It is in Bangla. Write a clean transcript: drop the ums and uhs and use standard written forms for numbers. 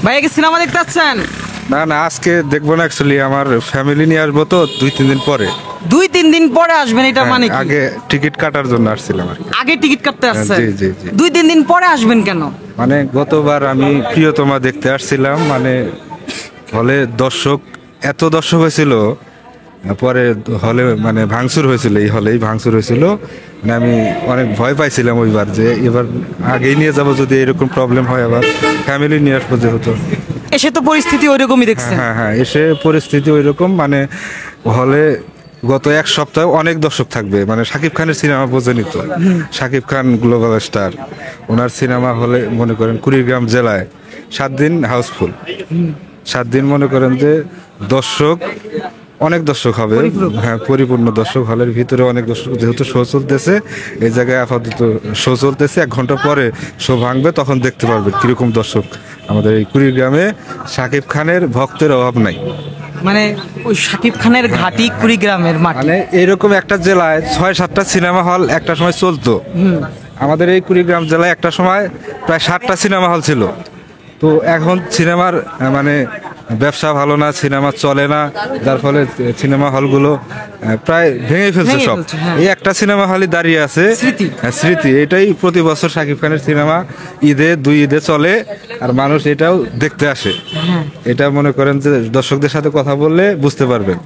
ভাইয়া কি সিনেমা দেখতে যাচ্ছেন? না না, আজকে দেখবো না। অ্যাকচুয়ালি আমার ফ্যামিলি নিয়ে আসবো তো 2-3 দিন পরে। 2-3 দিন পরে আসবেন, এটা মানে কি? আগে টিকিট কাটার জন্য আসছিলাম আর কি। আগে টিকিট কাটতে আসছেন? জি, জি, জি। 2-3 দিন পরে আসবেন কেন? মানে গতবার আমি প্রিয়তমা দেখতে আসছিলাম, মানে হলে দর্শক, এত দর্শক হয়েছিল। পরে হলে মানে ভাঙচুর হয়েছিল, এই হলেই ভাঙচুর হয়েছিল। মানে আমি অনেক ভয় পাইছিলাম ওইবার, যে এবার আগেই নিয়ে যাব, যদি এরকম প্রবলেম হয় আবার ফ্যামিলি নিয়ে আসবো যেহেতু। এসে তো পরিস্থিতি ওইরকমই হ্যাঁ দেখছেন। হ্যাঁ হ্যাঁ, এসে পরিস্থিতি ওইরকম। মানে হলে গত এক সপ্তাহ অনেক দর্শক থাকবে, মানে শাকিব খানের সিনেমা বোঝেনি তো। শাকিব খান গ্লোবাল স্টার, ওনার সিনেমা হলে মনে করেন কুড়িগ্রাম জেলায় 7 দিন হাউসফুল। 7 দিন মনে করেন যে দর্শক, অনেক দর্শক হবে। হ্যাঁ, পরিপূর্ণ দর্শক, হলের ভিতরে অনেক দর্শক, যেহেতু শো চলতেছে এই জায়গায়, আপাতত শো চলতেছে। 1 ঘন্টা পরে শো ভাঙবে, তখন দেখতে পারবে কিরকম দর্শক। আমাদের এই কুড়িগ্রামে শাকিব খানের ভক্তের অভাব নাই। মানে ওই শাকিব খানের ঘাঁটি কুড়িগ্রামের মাটি। মানে এরকম একটা জেলায় 6-7টা সিনেমা হল একটা সময় চলতো। আমাদের এই কুড়িগ্রাম জেলায় একটা সময় প্রায় 7টা সিনেমা হল ছিল। তো এখন সিনেমার মানে ব্যবসা ভালো না, সিনেমা চলে না, যার ফলে সিনেমা হলগুলো প্রায় ভেঙে ফেলছে ভেঙে সব। ফেলছে, হ্যাঁ। এই একটা সিনেমা হলই দাঁড়িয়ে আছে, স্মৃতি। স্মৃতি। এটাই প্রতি বছর শাকিব খানের সিনেমা ঈদে 2 ঈদে চলে, আর মানুষ এটাও দেখতে আসে। এটা মনে করেন যে দর্শকদের সাথে কথা বললে বুঝতে পারবেন।